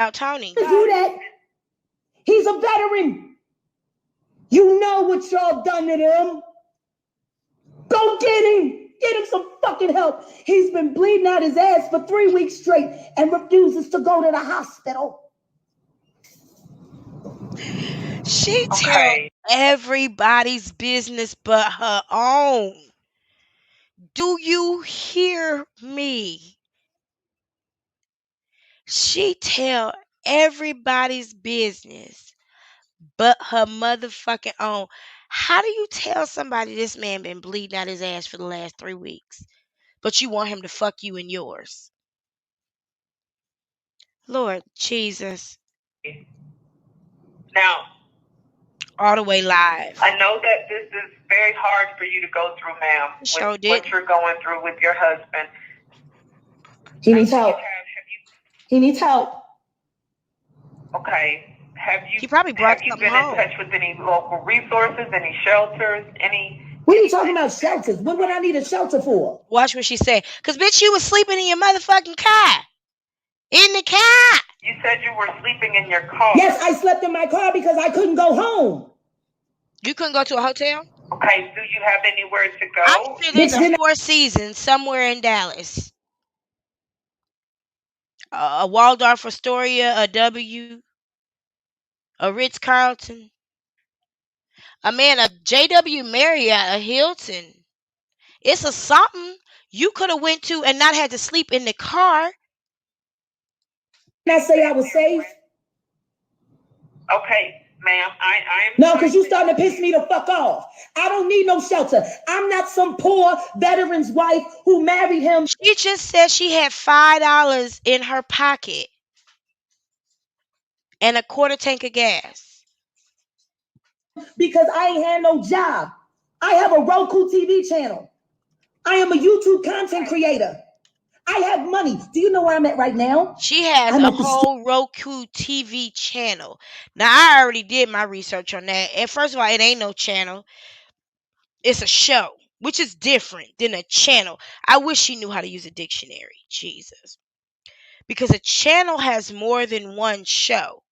Tony. To do that. He's a veteran. You know what y'all done to him. Go get him. Get him some fucking help. He's been bleeding out his ass for 3 weeks straight and refuses to go to the hospital. She tells everybody's business but her own. Do you hear me? She tell everybody's business but her motherfucking own. How do you tell somebody this man been bleeding out his ass for the last 3 weeks, but you want him to fuck you and yours? Lord Jesus. Now, all the way live. I know that this is very hard for you to go through, ma'am, with what you're going through with your husband. He needs help. He needs help. Okay. He probably brought you been home. In touch with any local resources, any shelters, any? What are you talking about, shelters? What would I need a shelter for? Watch what she said. Because, bitch, you was sleeping in your motherfucking car. In the car. You said you were sleeping in your car. Yes, I slept in my car because I couldn't go home. You couldn't go to a hotel? Okay, do you have anywhere to go? I'm sitting in the Four Seasons somewhere in Dallas. A Waldorf Astoria, a W, a Ritz-Carlton. A JW Marriott, a Hilton. It's a something you could have went to and not had to sleep in the car. Did I say I was safe? Okay, ma'am, I'm no, because you starting to piss me the fuck off. I don't need no shelter. I'm not some poor veteran's wife who married him. She just said she had $5 in her pocket and a quarter tank of gas. Because I ain't had no job. I have a Roku TV channel. I am a YouTube content creator. I have money. Do you know where I'm at right now? She has a whole Roku TV channel. Now, I already did my research on that. And first of all, it ain't no channel. It's a show, which is different than a channel. I wish she knew how to use a dictionary. Jesus. Because a channel has more than one show.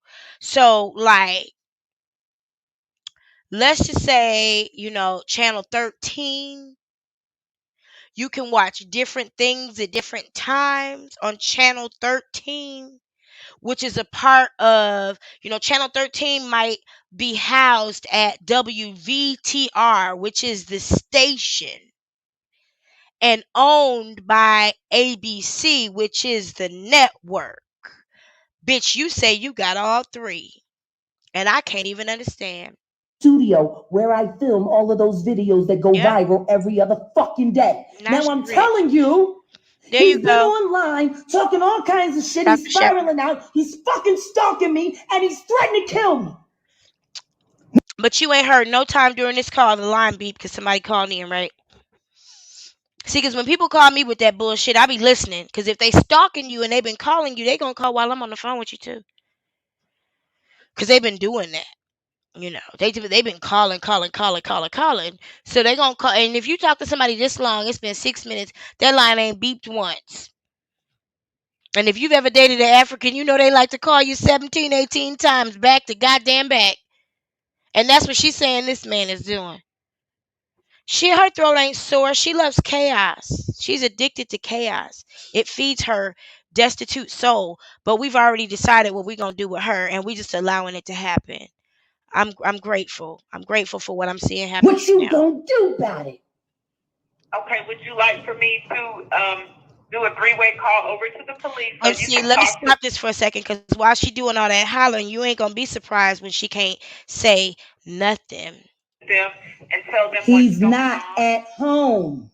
So, like, let's just say, channel 13. You can watch different things at different times on channel 13, which is a part of, channel 13 might be housed at WVTR, which is the station, and owned by ABC, which is the network. Bitch, you say you got all three, and I can't even understand. Studio where I film all of those videos that go viral every other fucking day. Now I'm telling you, he's been online talking all kinds of shit. He's spiraling out. He's fucking stalking me, and he's threatening to kill me. But you ain't heard no time during this call the line beep because somebody called in, right? See, because when people call me with that bullshit, I be listening. Because if they stalking you and they been calling you, they gonna call while I'm on the phone with you too. Because they been doing that. They've been calling. So they gonna call. And if you talk to somebody this long, it's been 6 minutes, that line ain't beeped once. And if you've ever dated an African, you know they like to call you 17, 18 times back to goddamn back. And that's what she's saying this man is doing. Her throat ain't sore. She loves chaos. She's addicted to chaos. It feeds her destitute soul. But we've already decided what we're gonna do with her, and we just allowing it to happen. I'm grateful. I'm grateful for what I'm seeing happen. What you gonna do about it? Okay, would you like for me to do a 3-way call over to the police? And see, let me stop this for a second, because while she doing all that hollering, you ain't gonna be surprised when she can't say nothing. Them and tell them he's not at home.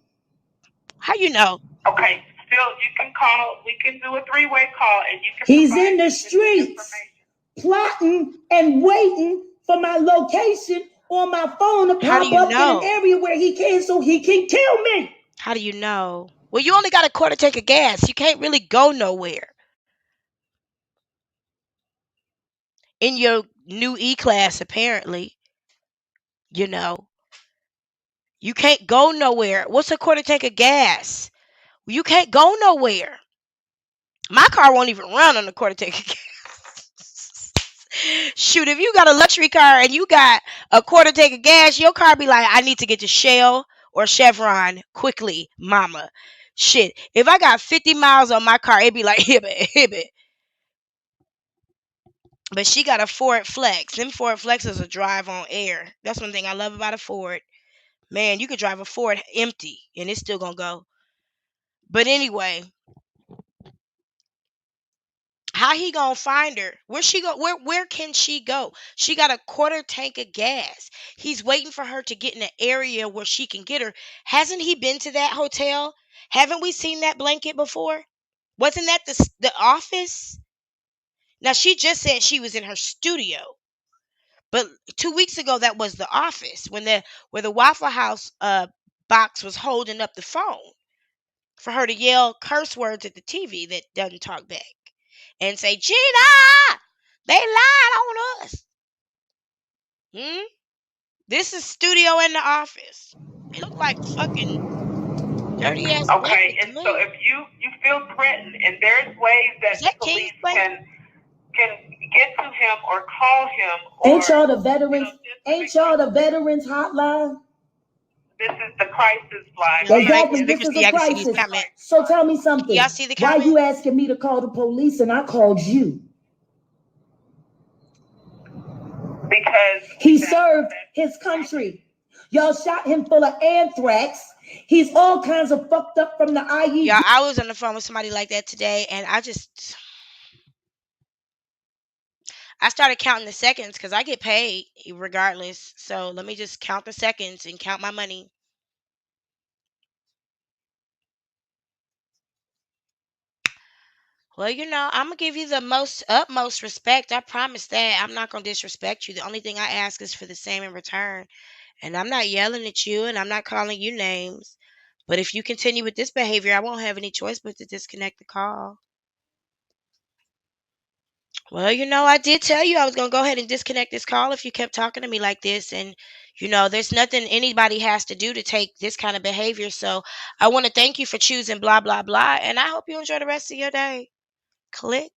How you know? Okay, still you can call. We can do a 3-way call, and you can. He's in the streets, plotting and waiting for my location on my phone to pop up in an area where he can, so he can kill me. How do you know? Well, you only got a quarter tank of gas. You can't really go nowhere. In your new E-Class, apparently. You can't go nowhere. What's a quarter tank of gas? You can't go nowhere. My car won't even run on a quarter tank of gas. Shoot, if you got a luxury car and you got a quarter tank of gas, your car be like, I need to get to Shell or Chevron quickly, mama. Shit, if I got 50 miles on my car, it'd be like, hibbit, hibbit. But she got a Ford Flex. Them Ford Flexes will drive on air. That's one thing I love about a Ford. Man, you could drive a Ford empty and it's still gonna go. But anyway, how he gonna find her? Where she go? Where can she go? She got a quarter tank of gas. He's waiting for her to get in an area where she can get her. Hasn't he been to that hotel? Haven't we seen that blanket before? Wasn't that the office? Now she just said she was in her studio, but 2 weeks ago that was the office when where the Waffle House box was holding up the phone for her to yell curse words at the TV that doesn't talk back and say, Gina, they lied on us. This is studio in the office. It looked like fucking dirty ass. Okay, and so if you feel threatened, and there's ways that the police can get to him or call him. Ain't y'all the veterans? Ain't y'all the veterans hotline? This is the crisis line. Exactly, this is a crisis. So tell me something. Y'all see the comment? Why you asking me to call the police and I called you? Because he served his country. Y'all shot him full of anthrax. He's all kinds of fucked up from the IE. Yeah, I was on the phone with somebody like that today, and I started counting the seconds because I get paid regardless. So let me just count the seconds and count my money. Well, I'm going to give you the utmost respect. I promise that. I'm not going to disrespect you. The only thing I ask is for the same in return. And I'm not yelling at you and I'm not calling you names. But if you continue with this behavior, I won't have any choice but to disconnect the call. Well, I did tell you I was going to go ahead and disconnect this call if you kept talking to me like this. And, there's nothing anybody has to do to take this kind of behavior. So I want to thank you for choosing blah, blah, blah. And I hope you enjoy the rest of your day. Click.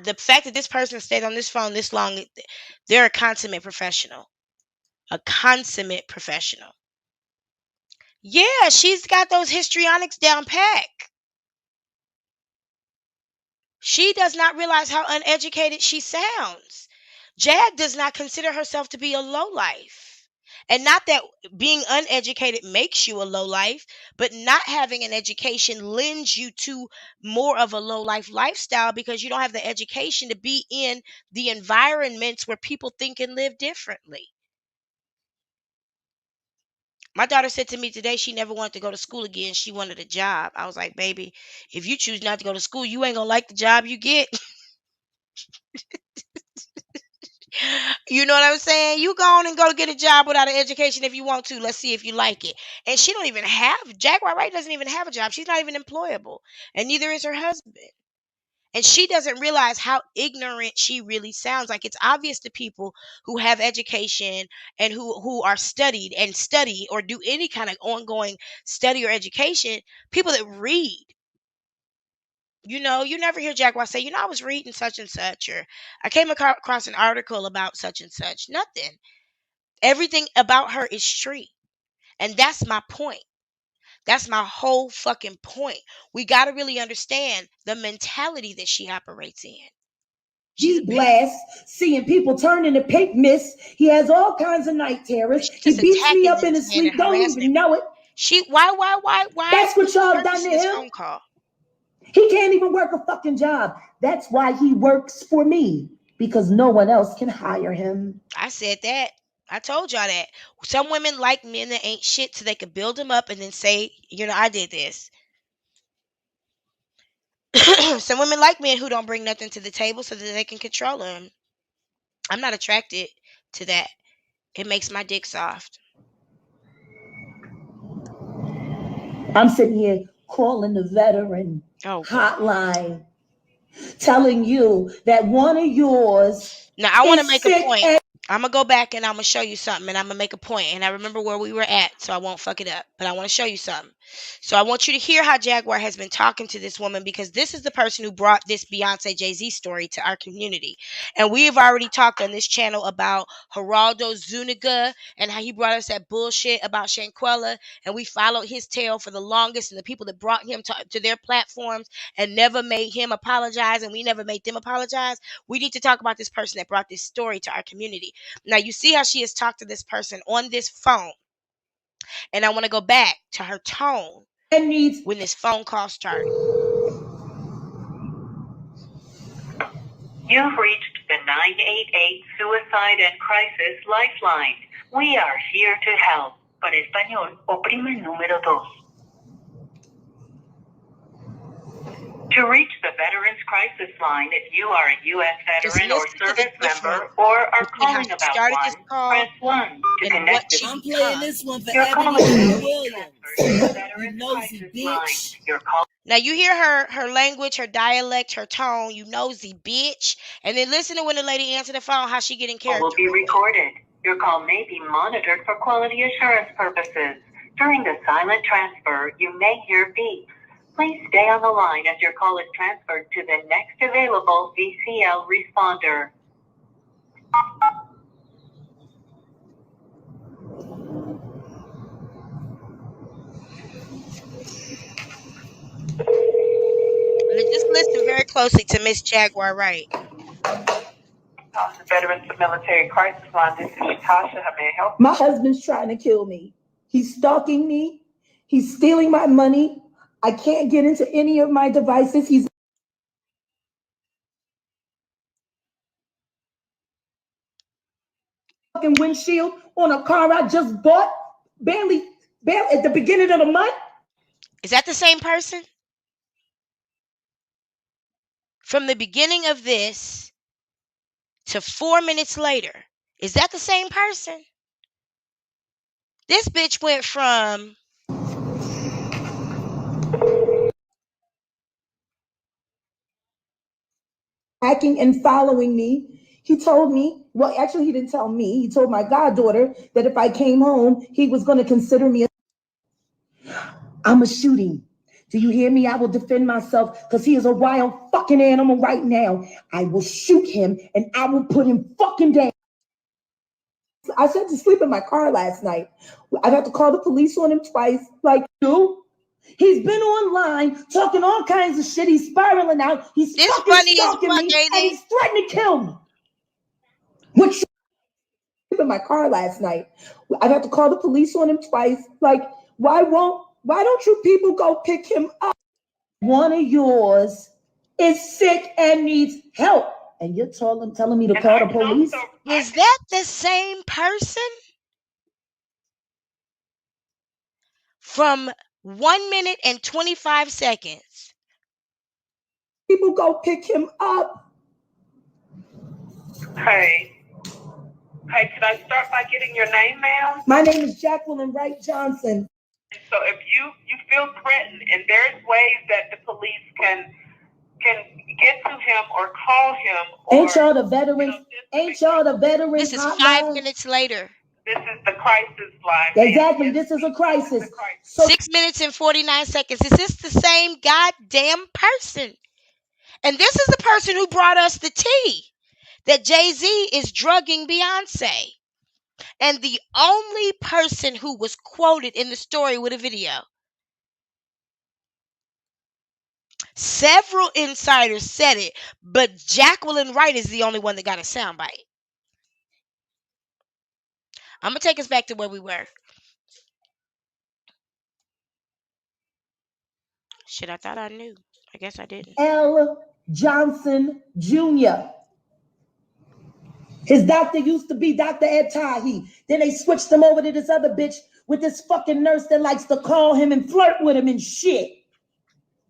The fact that this person stayed on this phone this long, they're a consummate professional. A consummate professional. Yeah, she's got those histrionics down pat. She does not realize how uneducated she sounds. Jag does not consider herself to be a lowlife. And not that being uneducated makes you a lowlife, but not having an education lends you to more of a lowlife lifestyle because you don't have the education to be in the environments where people think and live differently. My daughter said to me today she never wanted to go to school again. She wanted a job. I was like, baby, if you choose not to go to school, you ain't going to like the job you get. You know what I'm saying? You go on and go get a job without an education if you want to. Let's see if you like it. And she don't even have, Jaguar Wright doesn't even have a job. She's not even employable. And neither is her husband. And she doesn't realize how ignorant she really sounds. Like it's obvious to people who have education and who are studied and study or do any kind of ongoing study or education, people that read. You never hear Jaguar say, I was reading such and such, or I came across an article about such and such. Nothing. Everything about her is street. And that's my point. That's my whole fucking point. We got to really understand the mentality that she operates in. She's blessed, seeing people turn into pink mist. He has all kinds of night terrors. He beats me up in his sleep. Don't even know it. Why? That's what y'all done to him. Phone call. He can't even work a fucking job. That's why he works for me, because no one else can hire him. I said that. I told y'all that. Some women like men that ain't shit so they could build them up and then say, I did this. Some women like men who don't bring nothing to the table so that they can control them. I'm not attracted to that. It makes my dick soft. I'm sitting here calling the veteran hotline, telling you that one of yours. Now, I want to make a point. I'm going to go back and I'm going to show you something and I'm going to make a point. And I remember where we were at, so I won't fuck it up. But I want to show you something. So I want you to hear how Jaguar has been talking to this woman, because this is the person who brought this Beyonce Jay-Z story to our community. And we have already talked on this channel about Geraldo Zuniga and how he brought us that bullshit about Shanquella, and we followed his tail for the longest, and the people that brought him to their platforms and never made him apologize, and we never made them apologize. We need to talk about this person that brought this story to our community. Now you see how she has talked to this person on this phone. And I want to go back to her tone when this phone call started. You've reached the 988 Suicide and Crisis Lifeline. We are here to help. Para español, oprime el número 2. To reach the Veterans Crisis Line, if you are a U.S. veteran or service member or are calling about one, press 1 to connect to I'm playing this one for your Ebony call. Williams. You nosy bitch. Your call Now you hear her language, her dialect, her tone, you nosy bitch. And then listen to when the lady answered the phone, how she get in character. will be recorded. Your call may be monitored for quality assurance purposes. During the silent transfer, you may hear beeps. Please stay on the line as your call is transferred to the next available VCL responder. Just listen very closely to Miss Jaguar Wright. The Veterans Military Crisis Line, this is Tasha. How may I help? My husband's trying to kill me. He's stalking me. He's stealing my money. I can't get into any of my devices. He's fucking windshield on a car I just bought barely at the beginning of the month. Is that the same person? From the beginning of this to 4 minutes later, is that the same person? This bitch went from hacking and following me. He told me, well, actually, he didn't tell me. He told my goddaughter that if I came home, he was going to consider me. I'm a shooting. Do you hear me? I will defend myself because he is a wild fucking animal right now. I will shoot him and I will put him fucking down. I said to sleep in my car last night. I'd have to call the police on him twice. Like, dude, he's been online talking all kinds of shit. He's spiraling out. He's fucking stalking me, and he's threatening to kill me. What? In my car last night. I'd have to call the police on him twice. Like, why don't you people go pick him up? One of yours is sick and needs help. And you're telling me to call the police? Is that the same person? From 1 minute and 25 seconds. People go pick him up. Hey, can I start by getting your name, ma'am? My name is Jacqueline Wright Johnson. So if you feel threatened, and there's ways that the police can get to him or call him. Ain't y'all the veterans? Ain't y'all the veterans? This is 5 minutes later. This is the crisis line. Exactly. This is a crisis. So 6 minutes and 49 seconds. Is this the same goddamn person? And this is the person who brought us the tea that Jay-Z is drugging Beyonce. And the only person who was quoted in the story with a video. Several insiders said it, but Jacqueline Wright is the only one that got a soundbite. I'm going to take us back to where we were. Shit, I thought I knew. I guess I didn't. L. Johnson Jr. His doctor used to be Dr. Ed Tahi. Then they switched him over to this other bitch with this fucking nurse that likes to call him and flirt with him and shit.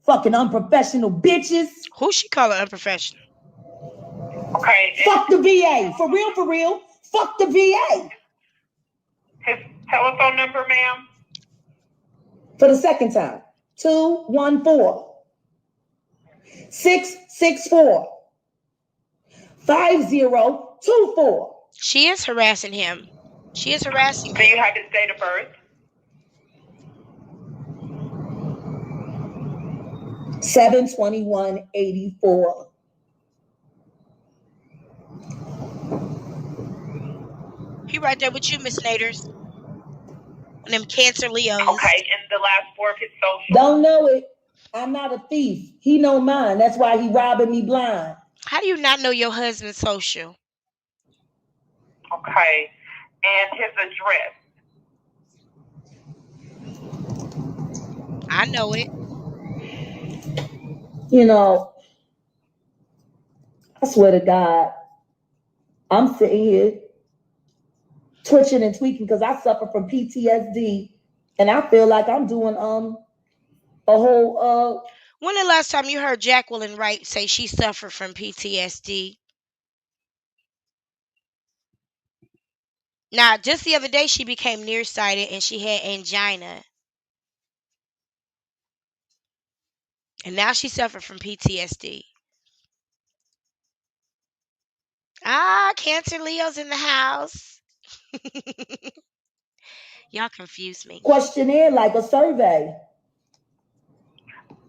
Fucking unprofessional bitches. Who she calling unprofessional? Okay. Fuck the VA. For real. Fuck the VA. His telephone number, ma'am? For the second time. 214-664-5024. She is harassing him. She is harassing him. Do you have his date of birth? 7/21/84. He right there with you, Miss Naders. And them Cancer Leos. Okay, and the last four of his social. Don't know it. I'm not a thief. He know mine. That's why he robbing me blind. How do you not know your husband's social? Okay, and his address. I know it. You know, I swear to God, I'm sitting here twitching and tweaking because I suffer from PTSD, and I feel like I'm doing a whole When the last time you heard Jacqueline Wright say she suffered from PTSD? Now, just the other day, she became nearsighted and she had angina. And now she suffered from PTSD. Cancer Leo's in the house. Y'all confuse me. questionnaire, like a survey.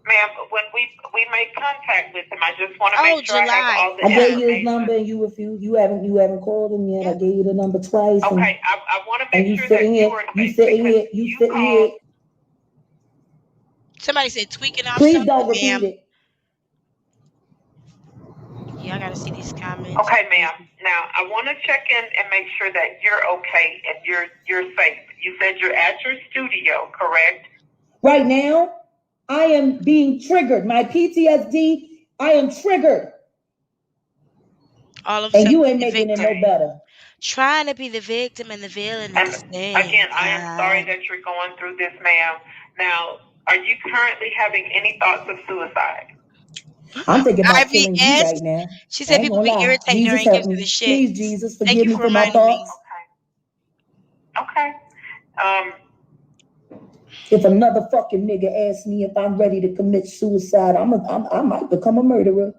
Ma'am, when we make contact with him, I just want to Oh, make sure I July. have all the I gave you his information. number and you refused. You haven't called him yet. Yeah. I gave you the number twice. Okay, I want to And make you sure that sitting you here, were you sitting here, you sitting here. Somebody said tweaking off Please something, don't repeat ma'am. it. Yeah, I gotta see these comments. Okay, ma'am. Now I want to check in and make sure that you're okay and you're safe. You said you're at your studio, correct? Right now, I am being triggered. My PTSD, I am triggered. All of a And sudden, you ain't the making it victim. no better. Trying to be the victim and the villain at And the same again, I am sorry time. that you're going through this, ma'am. Now, are you currently having any thoughts of suicide? I'm thinking about killing you IVS. right now. She I said ain't people gonna be lie. irritating her Jesus and help gives her the me. shit. Please, Jesus, Thank forgive you me for for my reminding me. thoughts. Okay. If another fucking nigga asks me if I'm ready to commit suicide, I might become a murderer.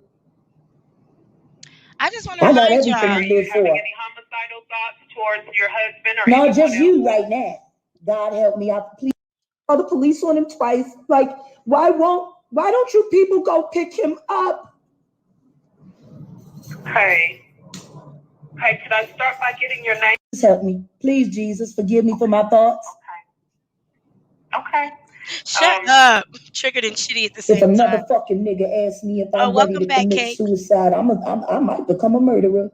I just want to I got remind everything y'all. Are to you live having for. any homicidal thoughts towards your husband or No, anyone just else? you right now. God help me. I please call the police on him twice. Like, why don't you people go pick him up? Okay. Okay, could I start by getting your name? Please help me. Please, Jesus, forgive me for my thoughts. Okay. Shut up. Triggered and shitty at the If same another time. fucking nigga asks me if I'm ready Welcome to back, commit Kate. suicide, I might become a murderer.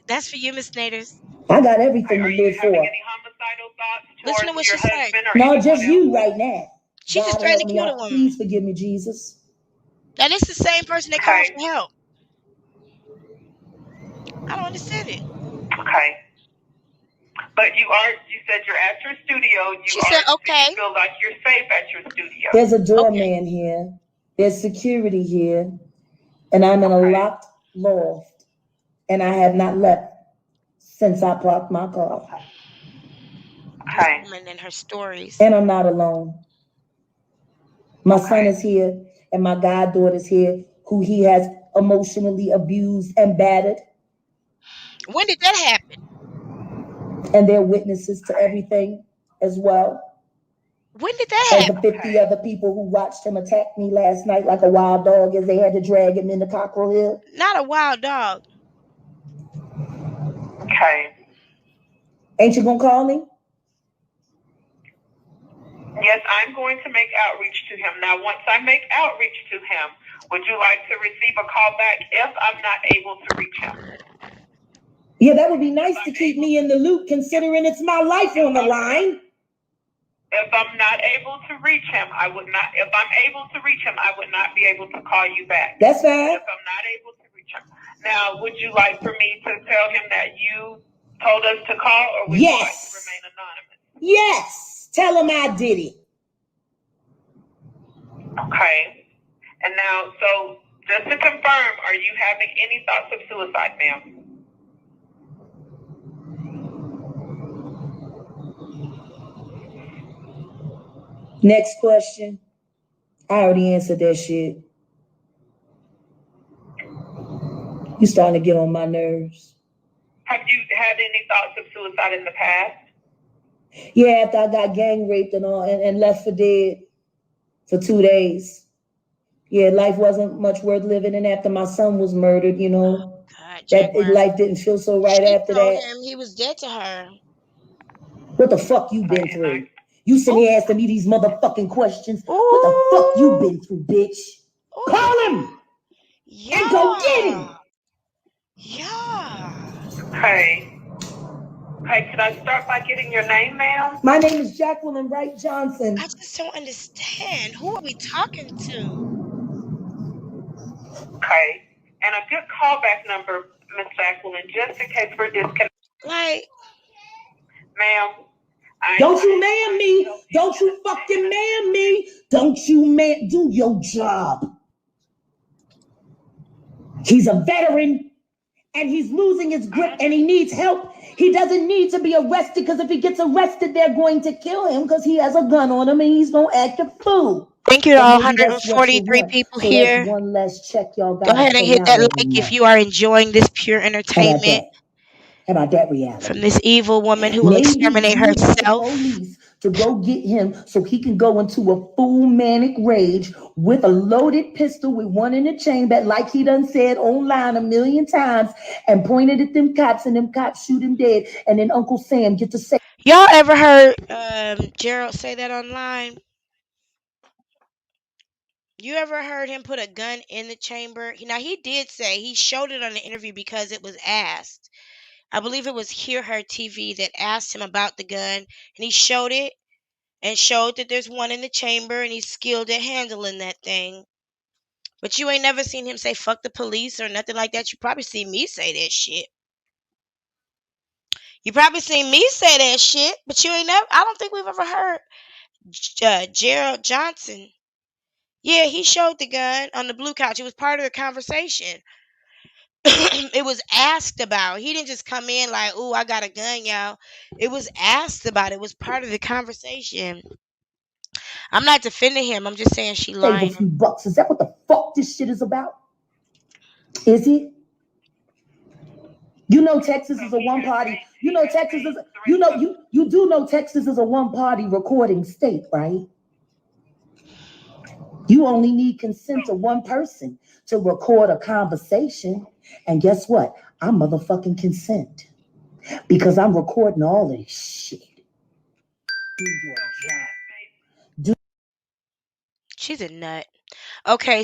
That's for you, Miss Naders. I got everything Are to you live having for. any homicidal thoughts Listen to what towards your she say. husband or No, anyone just else? you right now. She just God threatened help to me. kill the woman. Please forgive me, Jesus. Now this the same person that called Okay. for help. I don't understand it. Okay. But you said you're at your studio. She said, Do okay. you feel like you're safe at your studio? There's a doorman here. There's security here. And I'm in a locked loft. And I have not left since I parked my car. This woman and her stories. And I'm not alone. My son is here and my goddaughter's here, who he has emotionally abused and battered. When did that happen? And they're witnesses to everything as well. When did that As happen? the 50 other people who watched him attack me last night like a wild dog as they had to drag him into Cockrell Hill. Not a wild dog. Okay. Ain't you gonna call me? Yes, I'm going to make outreach to him. Now, once I make outreach to him, would you like to receive a call back if I'm not able to reach him? Yeah, that would be nice to keep me in the loop, considering it's my life on the line. If I'm not able to reach him, I would not. If I'm able to reach him, I would not be able to call you back. That's fine. If I'm not able to reach him. Now, would you like for me to tell him that you told us to call, or would you like to remain anonymous? Yes. Tell him I did it. Okay. And now, so just to confirm, are you having any thoughts of suicide, ma'am? Next question. I already answered that shit. You starting to get on my nerves. Have you had any thoughts of suicide in the past? Yeah, after I got gang raped and all and left for dead for 2 days. Yeah, life wasn't much worth living, and after my son was murdered, God, that Jaguar. life didn't feel so right She after told that. him he was dead to her. What the fuck you been through? You sitting here asking me these motherfucking questions. What the fuck you Ooh. been through, bitch? Ooh. Call him and go get him. Yeah. Hey. Hey, can I start by getting your name, ma'am? My name is Jacqueline Wright Johnson. I just don't understand. Who are we talking to? Okay. And a good callback number, Miss Jacqueline, just in case we're disconnected. Like, Ma'am. Don't you man me. Don't you fucking man me. Don't you man do your job. He's a veteran and he's losing his grip and he needs help. He doesn't need to be arrested because if he gets arrested, they're going to kill him because he has a gun on him and he's going to act a fool. thank you to But all maybe that's what you 143 want. people So that's here. one less check y'all Go got ahead to and pay hit out that every like if month. you are enjoying this pure How about entertainment that? How about that reality? from this evil woman who will Maybe exterminate you want the herself. police to go get him so he can go into a full manic rage with a loaded pistol with one in the chamber, like he done said online a million times, and pointed at them cops, and them cops shoot him dead, and then Uncle Sam get to say, Y'all ever heard Gerald say that online? You ever heard him put a gun in the chamber? Now he did say he showed it on the interview because it was asked. I believe it was Hear Her TV that asked him about the gun, and he showed it and showed that there's one in the chamber, and he's skilled at handling that thing. But you ain't never seen him say fuck the police or nothing like that. You probably seen me say that shit. You probably seen me say that shit, but you ain't never. I don't think we've ever heard Gerald Johnson. Yeah, he showed the gun on the blue couch. It was part of the conversation. It was asked about. He didn't just come in like, "Ooh, I got a gun, y'all." It was asked about. It was part of the conversation. I'm not defending him. I'm just saying she save a lying. few bucks. Is that what the fuck this shit is about? Is it? You know Texas is a one party. You know Texas is you do know Texas is a one party recording state, right? You only need consent of one person to record a conversation. And guess what? I'm motherfucking consent. Because I'm recording all this shit. Do your job. She's a nut. Okay,